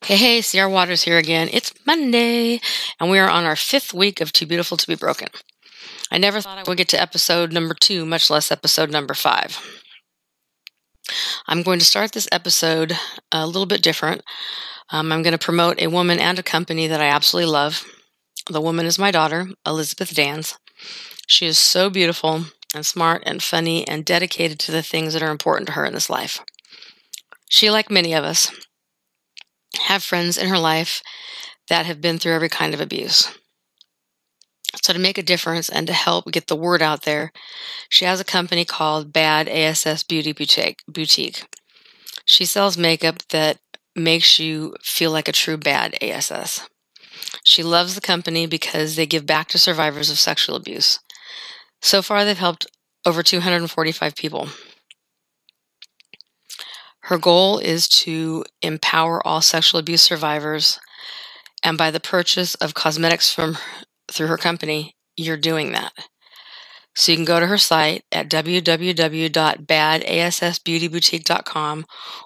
Hey, Sierra Waters here again. It's Monday, and we are on our fifth week of Too Beautiful to Be Broken. I never thought I would get to episode number 2, much less episode number 5. I'm going to start this episode a little bit different. I'm going to promote a woman and a company that I absolutely love. The woman is my daughter, Elizabeth Dans. She is so beautiful and smart and funny and dedicated to the things that are important to her in this life. She, like many of us, have friends in her life that have been through every kind of abuse. So to make a difference and to help get the word out there, she has a company called Bad ASS Beauty Boutique. She sells makeup that makes you feel like a true bad ASS. She loves the company because they give back to survivors of sexual abuse. So far, they've helped over 245 people. Her goal is to empower all sexual abuse survivors, and by the purchase of cosmetics through her company, you're doing that. So you can go to her site at www.badassbeautyboutique.com,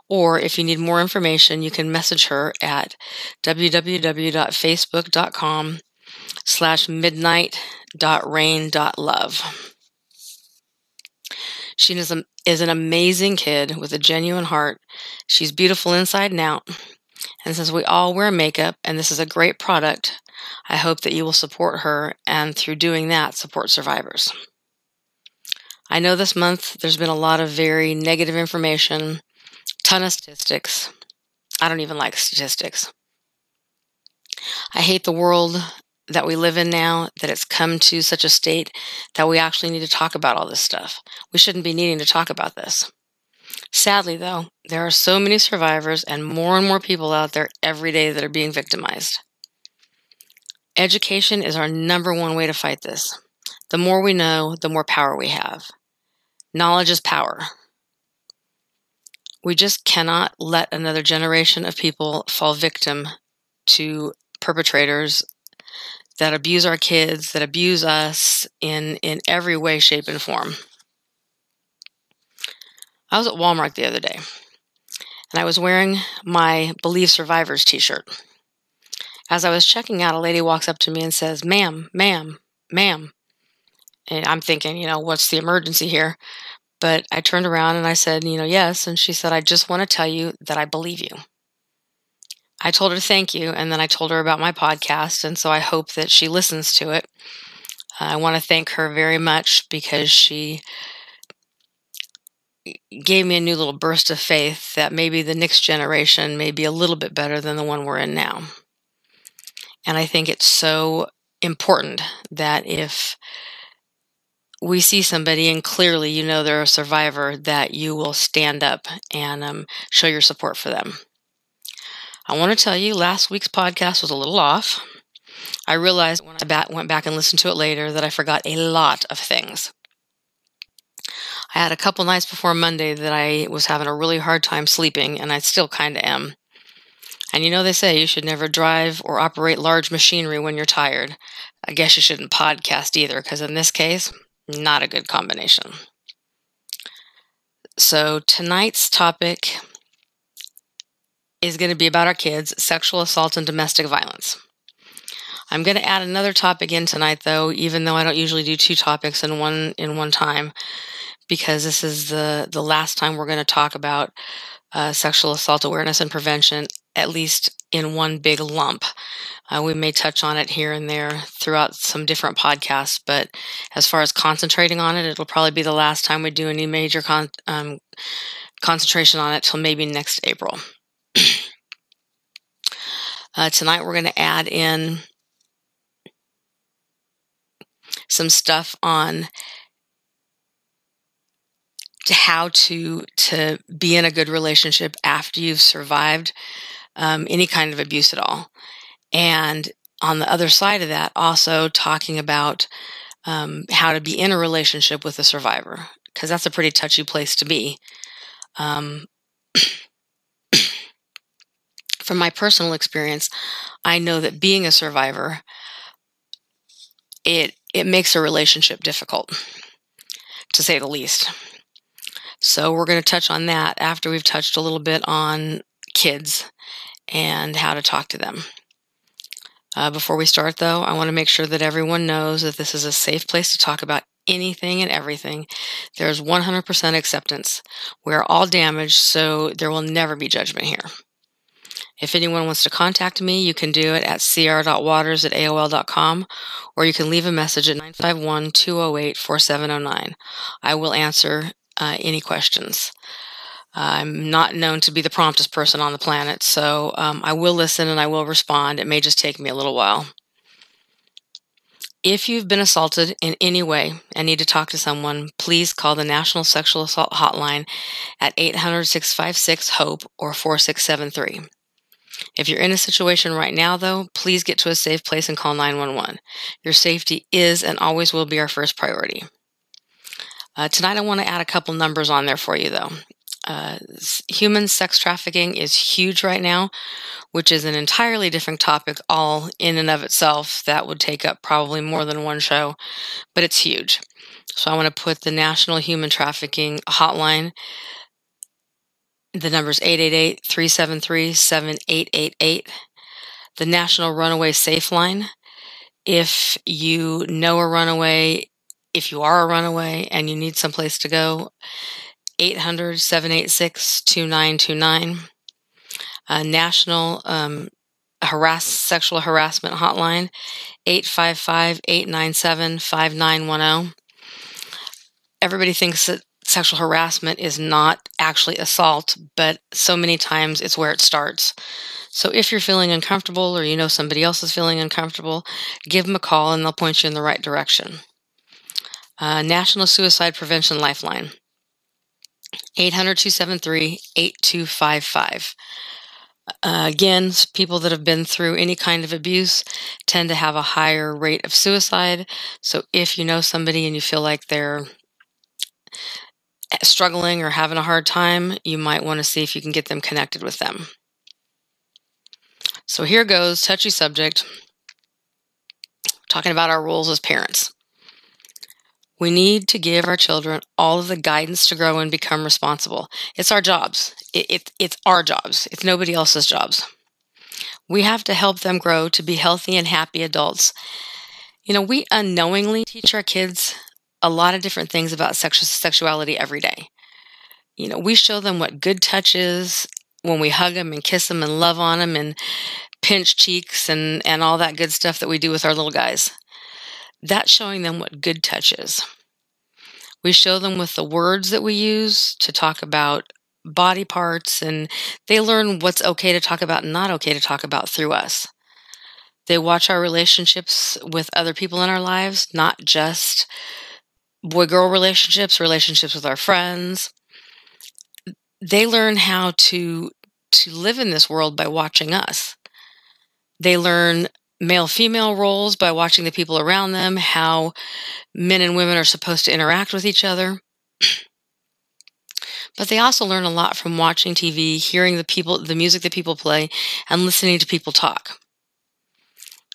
or if you need more information, you can message her at www.facebook.com/midnight.rain.love. She is an amazing kid with a genuine heart. She's beautiful inside and out. And since we all wear makeup, and this is a great product, I hope that you will support her, and through doing that, support survivors. I know this month there's been a lot of very negative information, ton of statistics. I don't even like statistics. I hate the world that we live in now, that it's come to such a state that we actually need to talk about all this stuff. We shouldn't be needing to talk about this. Sadly, though, there are so many survivors and more people out there every day that are being victimized. Education is our number one way to fight this. The more we know, the more power we have. Knowledge is power. We just cannot let another generation of people fall victim to perpetrators that abuse our kids, that abuse us in every way, shape, and form. I was at Walmart the other day, and I was wearing my Believe Survivors t-shirt. As I was checking out, a lady walks up to me and says, ma'am. And I'm thinking, what's the emergency here? But I turned around and I said, yes. And she said, I just want to tell you that I believe you. I told her thank you, and then I told her about my podcast, and so I hope that she listens to it. I want to thank her very much because she gave me a new little burst of faith that maybe the next generation may be a little bit better than the one we're in now. And I think it's so important that if we see somebody and clearly they're a survivor, that you will stand up and show your support for them. I want to tell you, last week's podcast was a little off. I realized when I went back and listened to it later that I forgot a lot of things. I had a couple nights before Monday that I was having a really hard time sleeping, and I still kind of am. And they say you should never drive or operate large machinery when you're tired. I guess you shouldn't podcast either, because in this case, not a good combination. So tonight's topic is going to be about our kids, sexual assault and domestic violence. I'm going to add another topic in tonight, though, even though I don't usually do 2 topics in one time, because this is the last time we're going to talk about sexual assault awareness and prevention, at least in one big lump. We may touch on it here and there throughout some different podcasts, but as far as concentrating on it, it'll probably be the last time we do any major concentration on it till maybe next April. Tonight we're going to add in some stuff on how to be in a good relationship after you've survived any kind of abuse at all. And on the other side of that, also talking about how to be in a relationship with a survivor, because that's a pretty touchy place to be. From my personal experience, I know that being a survivor, it makes a relationship difficult, to say the least. So we're going to touch on that after we've touched a little bit on kids and how to talk to them. Before we start, though, I want to make sure that everyone knows that this is a safe place to talk about anything and everything. There's 100% acceptance. We're all damaged, so there will never be judgment here. If anyone wants to contact me, you can do it at cr.waters@aol.com, or you can leave a message at 951-208-4709. I will answer any questions. I'm not known to be the promptest person on the planet, so I will listen and I will respond. It may just take me a little while. If you've been assaulted in any way and need to talk to someone, please call the National Sexual Assault Hotline at 800-656-HOPE or 4673. If you're in a situation right now, though, please get to a safe place and call 911. Your safety is and always will be our first priority. Tonight I want to add a couple numbers on there for you, though. Human sex trafficking is huge right now, which is an entirely different topic all in and of itself. That would take up probably more than one show, but it's huge. So I want to put the National Human Trafficking Hotline. The number is 888-373-7888. The National Runaway Safe Line. If you know a runaway, if you are a runaway and you need someplace to go, 800-786-2929. National Sexual Harassment Hotline, 855-897-5910. Everybody thinks that sexual harassment is not actually assault, but so many times it's where it starts. So if you're feeling uncomfortable or you know somebody else is feeling uncomfortable, give them a call and they'll point you in the right direction. National Suicide Prevention Lifeline, 800-273-8255. Again, people that have been through any kind of abuse tend to have a higher rate of suicide. So if you know somebody and you feel like they're struggling or having a hard time, you might want to see if you can get them connected with them. So here goes, touchy subject, talking about our roles as parents. We need to give our children all of the guidance to grow and become responsible. It's our jobs. It's our jobs. It's nobody else's jobs. We have to help them grow to be healthy and happy adults. We unknowingly teach our kids a lot of different things about sexuality every day. We show them what good touch is when we hug them and kiss them and love on them and pinch cheeks and all that good stuff that we do with our little guys. That's showing them what good touch is. We show them with the words that we use to talk about body parts, and they learn what's okay to talk about and not okay to talk about through us. They watch our relationships with other people in our lives, not just boy-girl relationships with our friends. They learn how to live in this world by watching us. They learn male-female roles by watching the people around them, how men and women are supposed to interact with each other. But they also learn a lot from watching TV, hearing the music that people play, and listening to people talk.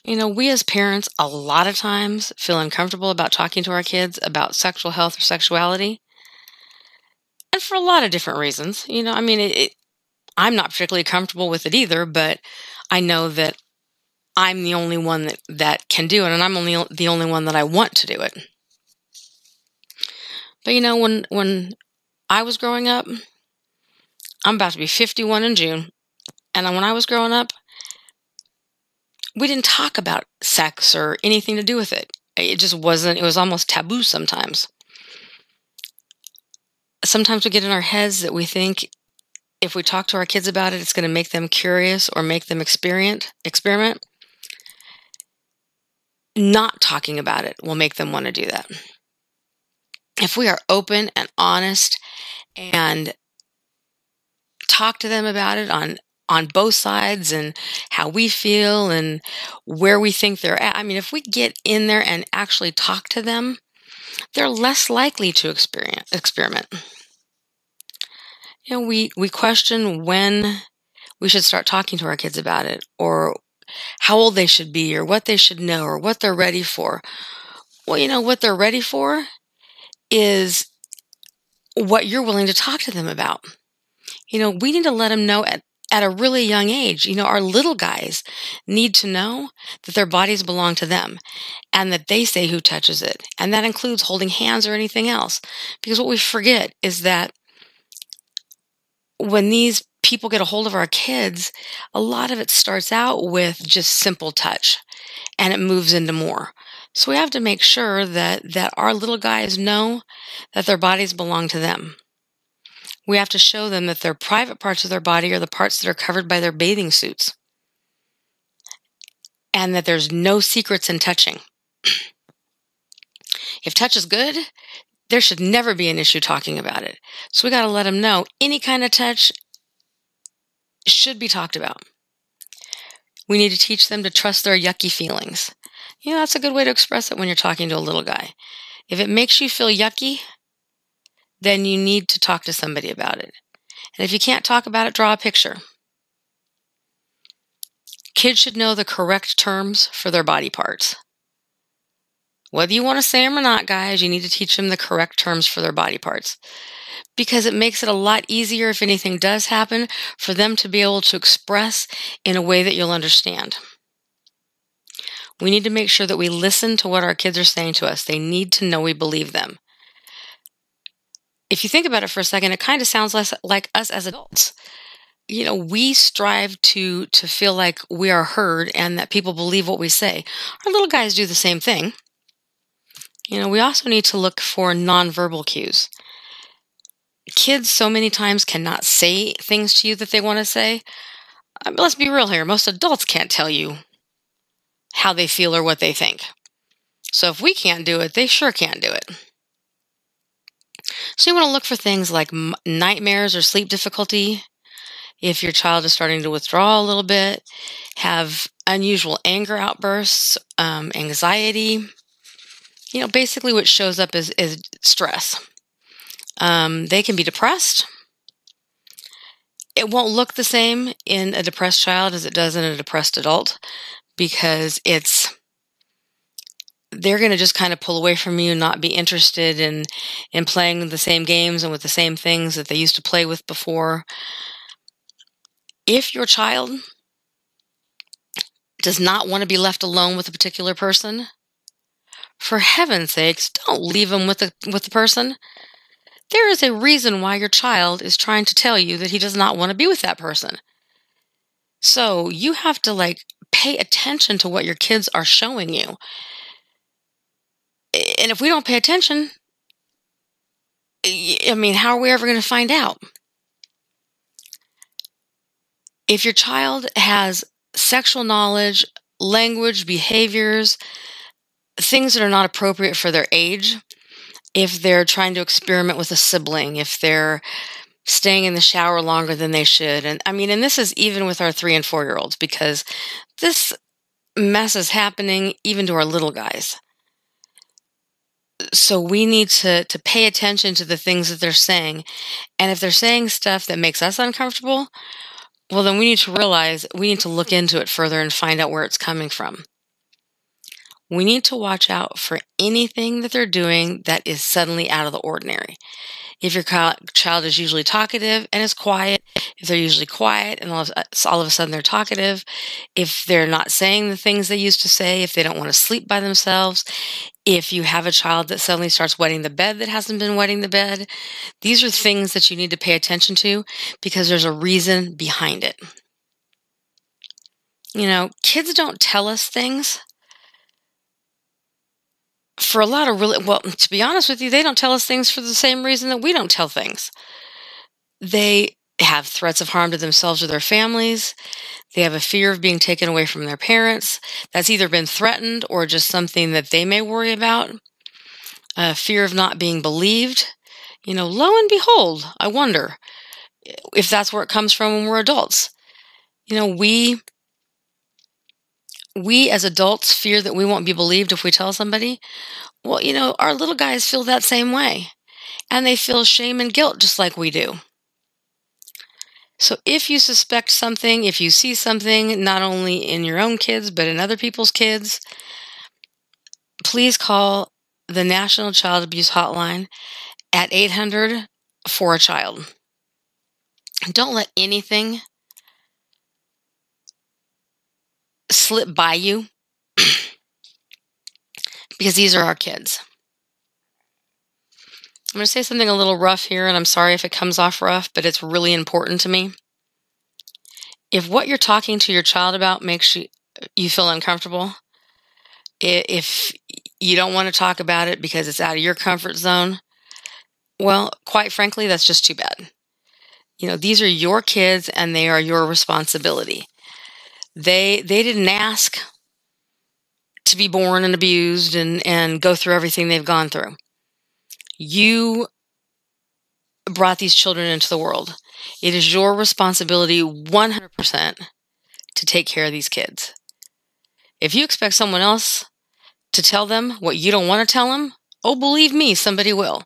We as parents a lot of times feel uncomfortable about talking to our kids about sexual health or sexuality. And for a lot of different reasons. I'm not particularly comfortable with it either, but I know that I'm the only one that can do it, and I'm only the only one that I want to do it. But when I was growing up, I'm about to be 51 in June, and when I was growing up, we didn't talk about sex or anything to do with it. It just wasn't, it was almost taboo sometimes. Sometimes we get in our heads that we think if we talk to our kids about it, it's going to make them curious or make them experiment. Not talking about it will make them want to do that. If we are open and honest and talk to them about it on both sides and how we feel and where we think they're at. If we get in there and actually talk to them, they're less likely to experiment. We question when we should start talking to our kids about it, or how old they should be, or what they should know, or what they're ready for. Well, what they're ready for is what you're willing to talk to them about. We need to let them know at a really young age. Our little guys need to know that their bodies belong to them and that they say who touches it. And that includes holding hands or anything else. Because what we forget is that when these people get a hold of our kids, a lot of it starts out with just simple touch and it moves into more. So we have to make sure that our little guys know that their bodies belong to them. We have to show them that their private parts of their body are the parts that are covered by their bathing suits and that there's no secrets in touching. If touch is good, there should never be an issue talking about it. So we got to let them know any kind of touch should be talked about. We need to teach them to trust their yucky feelings. That's a good way to express it when you're talking to a little guy. If it makes you feel yucky, then you need to talk to somebody about it. And if you can't talk about it, draw a picture. Kids should know the correct terms for their body parts. Whether you want to say them or not, guys, you need to teach them the correct terms for their body parts. Because it makes it a lot easier, if anything does happen, for them to be able to express in a way that you'll understand. We need to make sure that we listen to what our kids are saying to us. They need to know we believe them. If you think about it for a second, it kind of sounds less like us as adults. We strive to feel like we are heard and that people believe what we say. Our little guys do the same thing. We also need to look for nonverbal cues. Kids so many times cannot say things to you that they want to say. Let's be real here. Most adults can't tell you how they feel or what they think. So if we can't do it, they sure can't do it. So you want to look for things like nightmares or sleep difficulty. If your child is starting to withdraw a little bit, have unusual anger outbursts, anxiety, basically what shows up is stress. They can be depressed. It won't look the same in a depressed child as it does in a depressed adult because they're going to just kind of pull away from you and not be interested in playing the same games and with the same things that they used to play with before. If your child does not want to be left alone with a particular person, for heaven's sakes, don't leave them with the person. There is a reason why your child is trying to tell you that he does not want to be with that person. So you have to pay attention to what your kids are showing you. And if we don't pay attention, how are we ever going to find out? If your child has sexual knowledge, language, behaviors, things that are not appropriate for their age, if they're trying to experiment with a sibling, if they're staying in the shower longer than they should. And this is even with our 3 and 4-year-olds because this mess is happening even to our little guys. So we need to pay attention to the things that they're saying. And if they're saying stuff that makes us uncomfortable, well, then we need to realize we need to look into it further and find out where it's coming from. We need to watch out for anything that they're doing that is suddenly out of the ordinary. If your child is usually talkative and is quiet, if they're usually quiet and all of a sudden they're talkative, if they're not saying the things they used to say, if they don't want to sleep by themselves, if you have a child that suddenly starts wetting the bed that hasn't been wetting the bed, these are things that you need to pay attention to because there's a reason behind it. Kids don't tell us things for a lot of to be honest with you, they don't tell us things for the same reason that we don't tell things. They have threats of harm to themselves or their families. They have a fear of being taken away from their parents. That's either been threatened or just something that they may worry about. Fear of not being believed. Lo and behold, I wonder if that's where it comes from when we're adults. We as adults fear that we won't be believed if we tell somebody. Well, our little guys feel that same way. And they feel shame and guilt just like we do. So if you suspect something, if you see something, not only in your own kids, but in other people's kids, please call the National Child Abuse Hotline at 800-4-CHILD. Don't let anything slip by you because these are our kids. I'm going to say something a little rough here, and I'm sorry if it comes off rough, but it's really important to me. If what you're talking to your child about makes you feel uncomfortable, if you don't want to talk about it because it's out of your comfort zone, well, quite frankly, that's just too bad. These are your kids and they are your responsibility. They didn't ask to be born and abused and go through everything they've gone through. You brought these children into the world. It is your responsibility 100% to take care of these kids. If you expect someone else to tell them what you don't want to tell them, oh, believe me, somebody will.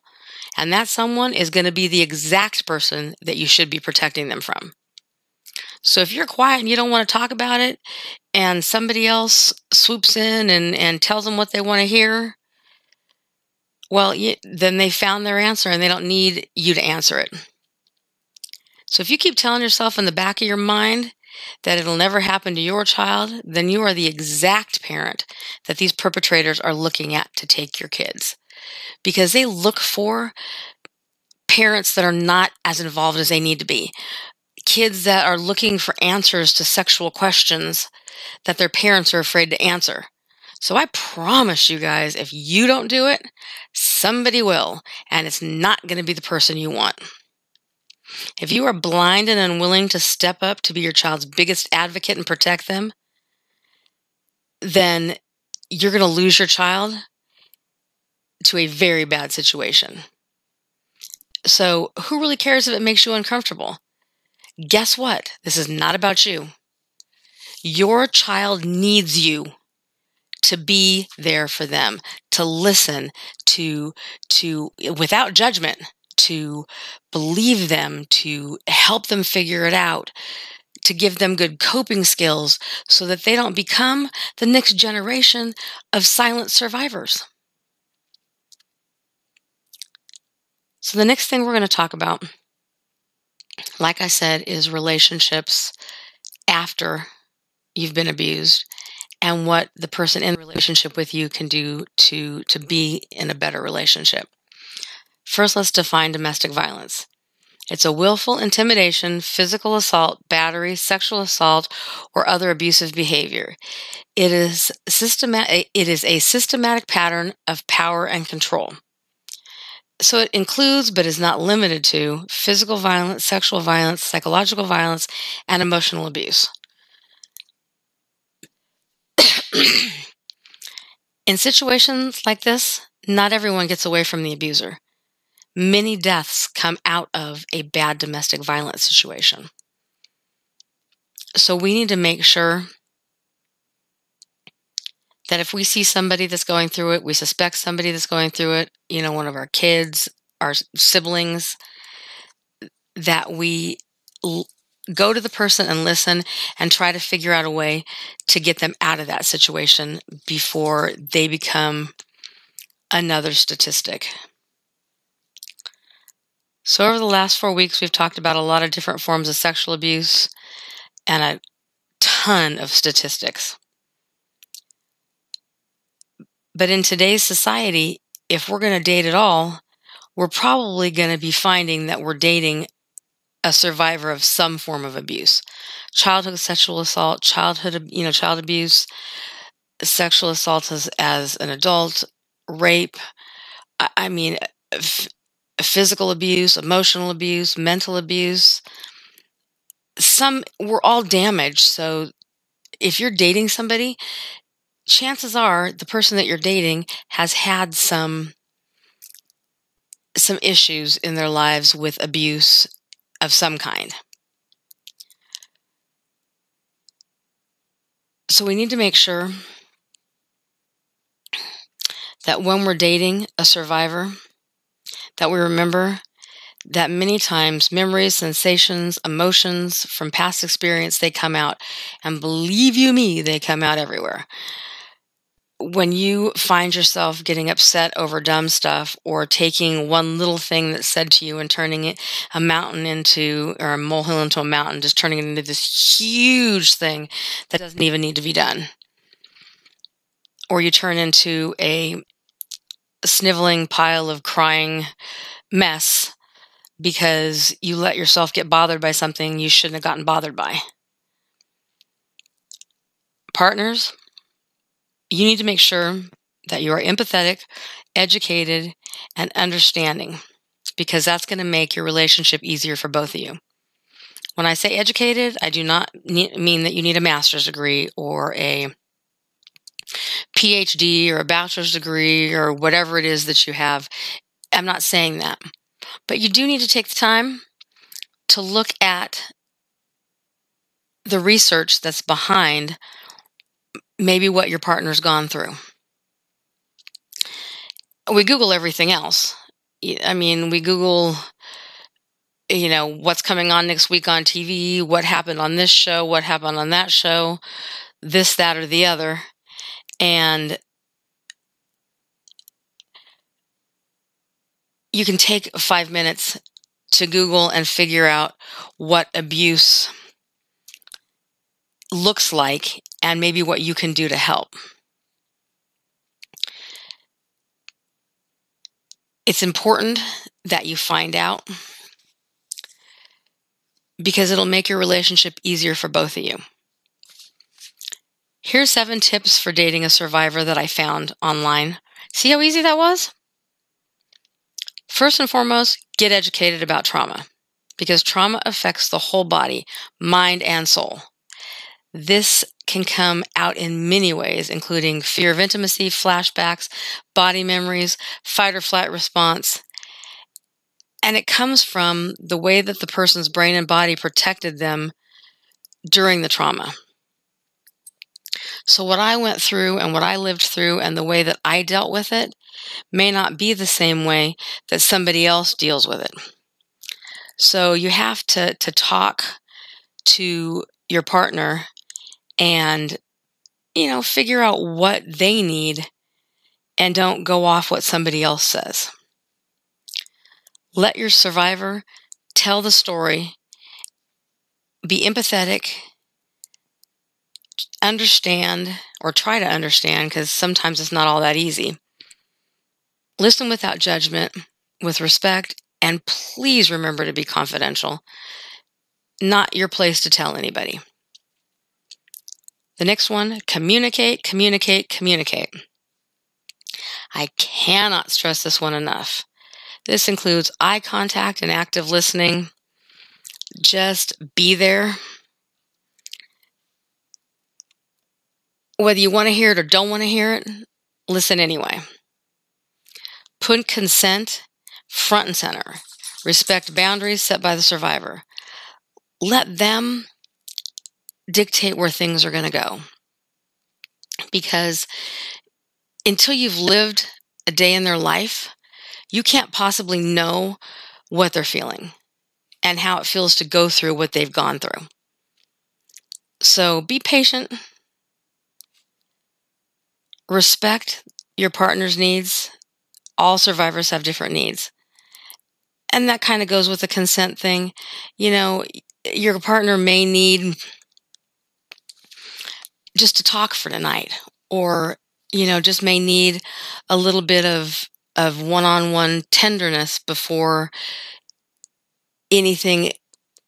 And that someone is going to be the exact person that you should be protecting them from. So if you're quiet and you don't want to talk about it, and somebody else swoops in and tells them what they want to hear, well, then they found their answer and they don't need you to answer it. So if you keep telling yourself in the back of your mind that it'll never happen to your child, then you are the exact parent that these perpetrators are looking at to take your kids. Because they look for parents that are not as involved as they need to be. Kids that are looking for answers to sexual questions that their parents are afraid to answer. So I promise you guys, if you don't do it, somebody will, and it's not going to be the person you want. If you are blind and unwilling to step up to be your child's biggest advocate and protect them, then you're going to lose your child to a very bad situation. So who really cares if it makes you uncomfortable? Guess what? This is not about you. Your child needs you to be there for them, to listen, to without judgment, to believe them, to help them figure it out, to give them good coping skills so that they don't become the next generation of silent survivors. So the next thing we're going to talk about, like I said, is relationships after you've been abused and what the person in the relationship with you can do to be in a better relationship. First, let's define domestic violence. It's a willful intimidation, physical assault, battery, sexual assault, or other abusive behavior. It is a systematic pattern of power and control. So it includes, but is not limited to, physical violence, sexual violence, psychological violence, and emotional abuse. In situations like this, not everyone gets away from the abuser. Many deaths come out of a bad domestic violence situation. So we need to make sure that if we see somebody that's going through it, we suspect somebody that's going through it, one of our kids, our siblings, that we go to the person and listen and try to figure out a way to get them out of that situation before they become another statistic. So over the last 4 weeks, we've talked about a lot of different forms of sexual abuse and a ton of statistics. But in today's society, if we're going to date at all, we're probably going to be finding that we're dating a survivor of some form of abuse. Childhood sexual assault, child abuse, sexual assault as an adult, rape, physical abuse, emotional abuse, mental abuse. We're all damaged. So if you're dating somebody, chances are the person that you're dating has had some issues in their lives with abuse of some kind. So we need to make sure that when we're dating a survivor, that we remember that many times memories, sensations, emotions from past experience, they come out. And believe you me, they come out everywhere. When you find yourself getting upset over dumb stuff or taking one little thing that's said to you and turning it a molehill into a mountain, just turning it into this huge thing that doesn't even need to be done. or you turn into a sniveling pile of crying mess because you let yourself get bothered by something you shouldn't have gotten bothered by. Partners, you need to make sure that you are empathetic, educated, and understanding, because that's going to make your relationship easier for both of you. When I say educated, I do not mean that you need a master's degree or a PhD or a bachelor's degree or whatever it is that you have. I'm not saying that. But you do need to take the time to look at the research that's behind maybe what your partner's gone through. We Google everything else. I mean, we Google, what's coming on next week on TV, what happened on this show, what happened on that show, this, that, or the other. And you can take 5 minutes to Google and figure out what abuse looks like and maybe what you can do to help. It's important that you find out because it'll make your relationship easier for both of you. Here's 7 tips for dating a survivor that I found online. See how easy that was? First and foremost, get educated about trauma, because trauma affects the whole body, mind, and soul. This can come out in many ways, including fear of intimacy, flashbacks, body memories, fight or flight response. And it comes from the way that the person's brain and body protected them during the trauma. So what I went through and what I lived through and the way that I dealt with it may not be the same way that somebody else deals with it. So you have to talk to your partner and, figure out what they need and don't go off what somebody else says. Let your survivor tell the story. Be empathetic. Understand, or try to understand, because sometimes it's not all that easy. Listen without judgment, with respect, and please remember to be confidential. Not your place to tell anybody. The next one, communicate, communicate, communicate. I cannot stress this one enough. This includes eye contact and active listening. Just be there. Whether you want to hear it or don't want to hear it, listen anyway. Put consent front and center. Respect boundaries set by the survivor. Let them dictate where things are going to go. Because until you've lived a day in their life, you can't possibly know what they're feeling and how it feels to go through what they've gone through. So be patient. Respect your partner's needs. All survivors have different needs. And that kind of goes with the consent thing. Your partner may need just to talk for tonight, or, just may need a little bit of one-on-one tenderness before anything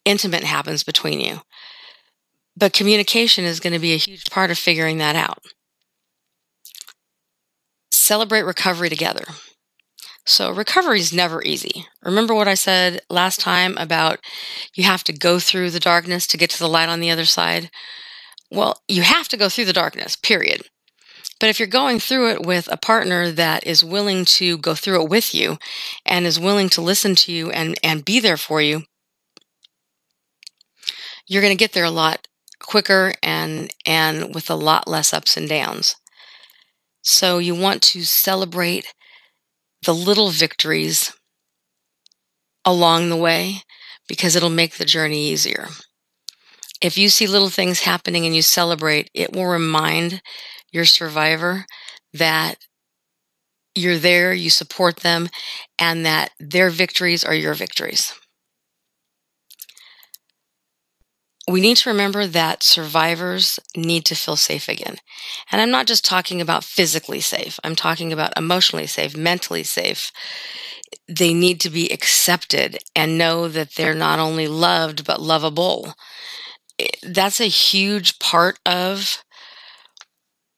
intimate happens between you. But communication is going to be a huge part of figuring that out. Celebrate recovery together. So recovery is never easy. Remember what I said last time about you have to go through the darkness to get to the light on the other side? Well, you have to go through the darkness, period. But if you're going through it with a partner that is willing to go through it with you and is willing to listen to you and be there for you, you're going to get there a lot quicker and with a lot less ups and downs. So you want to celebrate the little victories along the way, because it'll make the journey easier. If you see little things happening and you celebrate, it will remind your survivor that you're there, you support them, and that their victories are your victories. we need to remember that survivors need to feel safe again. And I'm not just talking about physically safe. I'm talking about emotionally safe, mentally safe. They need to be accepted and know that they're not only loved, but lovable. That's a huge part of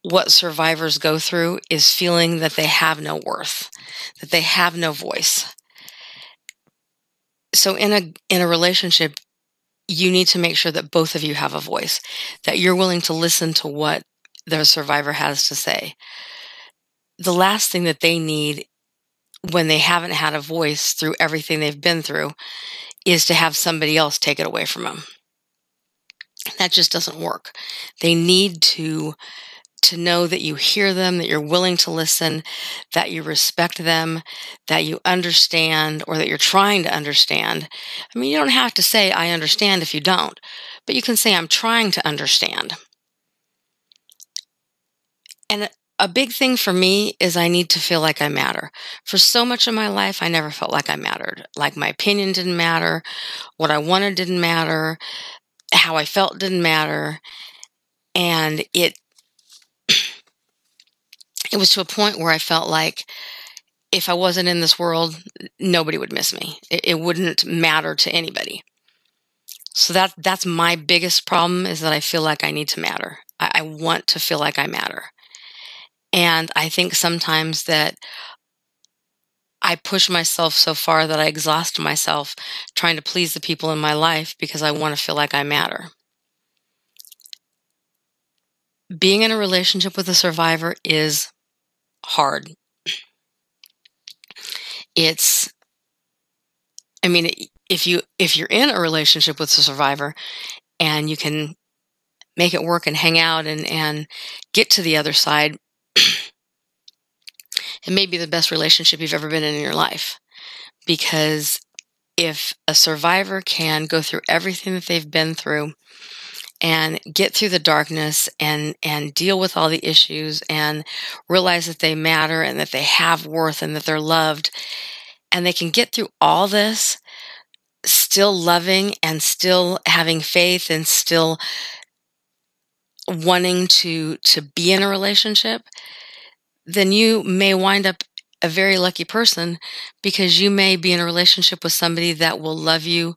what survivors go through, is feeling that they have no worth, that they have no voice. So in a relationship, you need to make sure that both of you have a voice, that you're willing to listen to what the survivor has to say. The last thing that they need when they haven't had a voice through everything they've been through is to have somebody else take it away from them. That just doesn't work. They need to know that you hear them, that you're willing to listen, that you respect them, that you understand, or that you're trying to understand. I mean, you don't have to say, I understand if you don't, but you can say, I'm trying to understand. And a big thing for me is I need to feel like I matter. For so much of my life, I never felt like I mattered. Like my opinion didn't matter, what I wanted didn't matter, how I felt didn't matter. And it was to a point where I felt like if I wasn't in this world, nobody would miss me. It wouldn't matter to anybody. So that's my biggest problem, is that I feel like I need to matter. I want to feel like I matter. And I think sometimes that I push myself so far that I exhaust myself trying to please the people in my life because I want to feel like I matter. Being in a relationship with a survivor is hard. If you're in a relationship with a survivor and you can make it work and hang out and get to the other side, it may be the best relationship you've ever been in your life. Because if a survivor can go through everything that they've been through and get through the darkness and deal with all the issues and realize that they matter and that they have worth and that they're loved, and they can get through all this still loving and still having faith and still wanting to be in a relationship, then you may wind up a very lucky person, because you may be in a relationship with somebody that will love you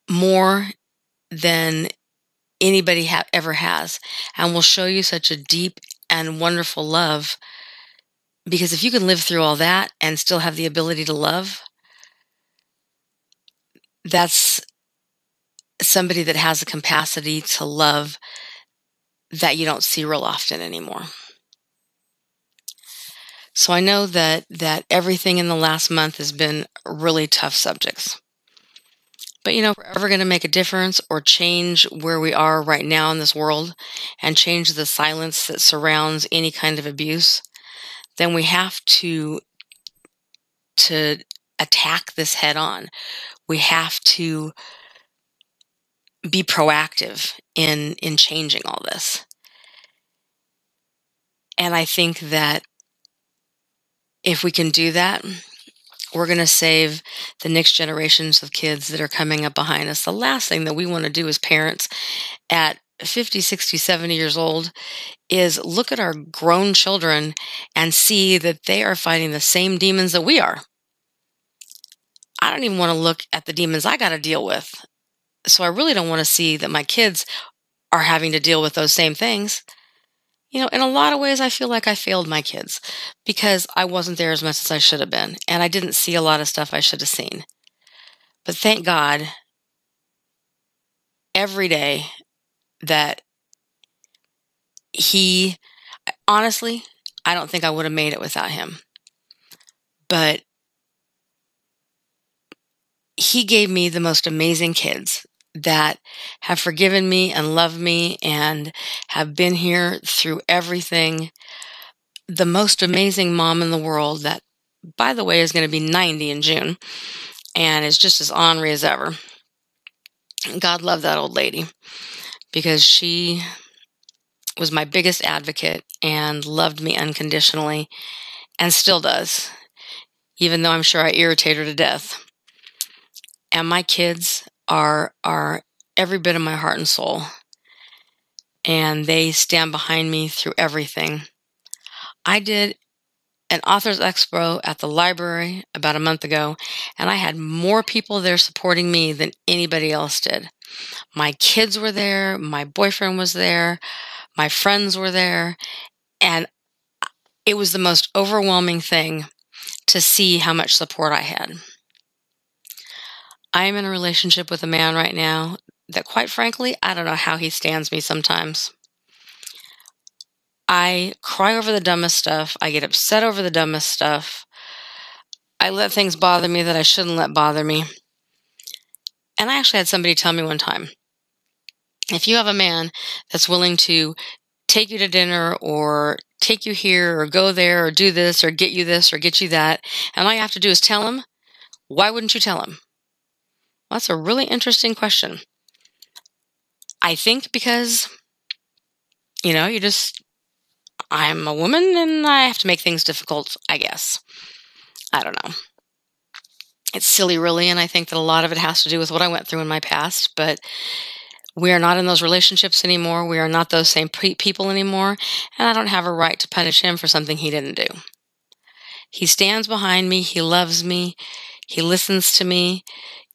more than anybody ever has, and will show you such a deep and wonderful love. Because if you can live through all that and still have the ability to love, that's somebody that has a capacity to love that you don't see real often anymore. So I know that everything in the last month has been really tough subjects. But if we're ever going to make a difference or change where we are right now in this world and change the silence that surrounds any kind of abuse, then we have to attack this head on. We have to be proactive in changing all this. And I think that if we can do that, we're going to save the next generations of kids that are coming up behind us. The last thing that we want to do as parents at 50, 60, 70 years old is look at our grown children and see that they are fighting the same demons that we are. I don't even want to look at the demons I got to deal with. So I really don't want to see that my kids are having to deal with those same things. In a lot of ways, I feel like I failed my kids because I wasn't there as much as I should have been, and I didn't see a lot of stuff I should have seen. But thank God, every day that honestly, I don't think I would have made it without him. But he gave me the most amazing kids that have forgiven me and loved me and have been here through everything. The most amazing mom in the world that, by the way, is going to be 90 in June and is just as ornery as ever. God love that old lady, because she was my biggest advocate and loved me unconditionally and still does, even though I'm sure I irritate her to death. And my kids are every bit of my heart and soul, and they stand behind me through everything. I did an authors expo at the library about a month ago, and I had more people there supporting me than anybody else did. My kids were there, my boyfriend was there, my friends were there, and it was the most overwhelming thing to see how much support I had. I am in a relationship with a man right now that, quite frankly, I don't know how he stands me sometimes. I cry over the dumbest stuff. I get upset over the dumbest stuff. I let things bother me that I shouldn't let bother me. And I actually had somebody tell me one time, if you have a man that's willing to take you to dinner or take you here or go there or do this or get you that, and all you have to do is tell him, why wouldn't you tell him? Well, that's a really interesting question. I think because, I'm a woman and I have to make things difficult, I guess. I don't know. It's silly, really, and I think that a lot of it has to do with what I went through in my past, but we are not in those relationships anymore. We are not those same people anymore, and I don't have a right to punish him for something he didn't do. He stands behind me. He loves me. He listens to me,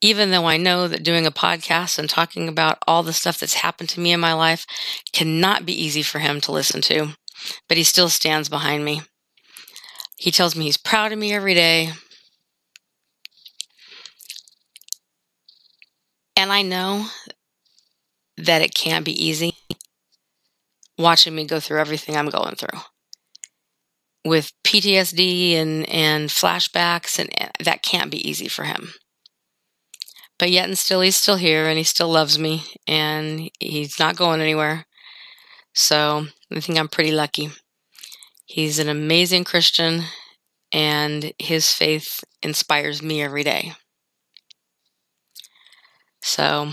even though I know that doing a podcast and talking about all the stuff that's happened to me in my life cannot be easy for him to listen to, but he still stands behind me. He tells me he's proud of me every day. And I know that it can't be easy watching me go through everything I'm going through with PTSD and flashbacks, and that can't be easy for him. But yet and still, he's still here and he still loves me and he's not going anywhere. So I think I'm pretty lucky. He's an amazing Christian and his faith inspires me every day. So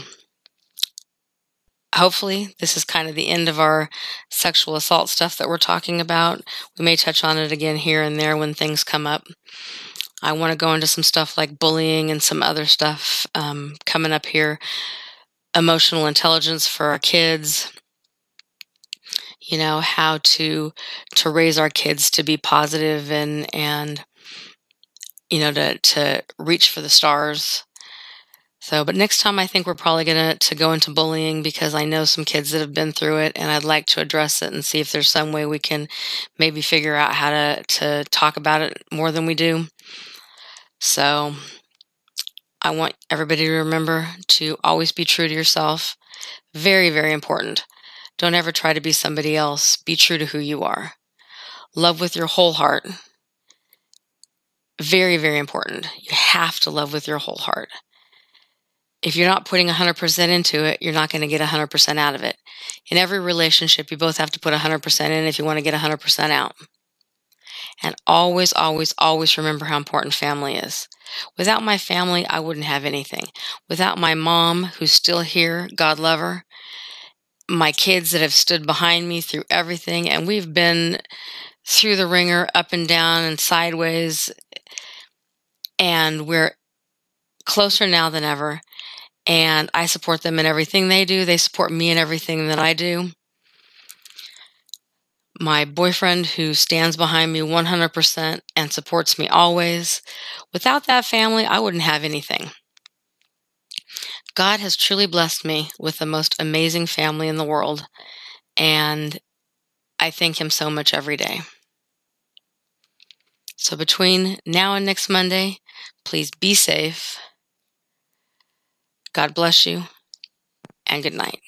hopefully this is kind of the end of our sexual assault stuff that we're talking about. We may touch on it again here and there when things come up. I want to go into some stuff like bullying and some other stuff coming up here. Emotional intelligence for our kids. How to raise our kids to be positive and to reach for the stars. So, but next time I think we're probably going to go into bullying because I know some kids that have been through it and I'd like to address it and see if there's some way we can maybe figure out how to talk about it more than we do. So I want everybody to remember to always be true to yourself. Very, very important. Don't ever try to be somebody else. Be true to who you are. Love with your whole heart. Very, very important. You have to love with your whole heart. If you're not putting 100% into it, you're not going to get 100% out of it. In every relationship, you both have to put 100% in if you want to get 100% out. And always, always, always remember how important family is. Without my family, I wouldn't have anything. Without my mom, who's still here, God love her, my kids that have stood behind me through everything, and we've been through the ringer, up and down and sideways, and we're closer now than ever. And I support them in everything they do. They support me in everything that I do. My boyfriend, who stands behind me 100% and supports me always. Without that family, I wouldn't have anything. God has truly blessed me with the most amazing family in the world, and I thank him so much every day. So between now and next Monday, please be safe. God bless you, and good night.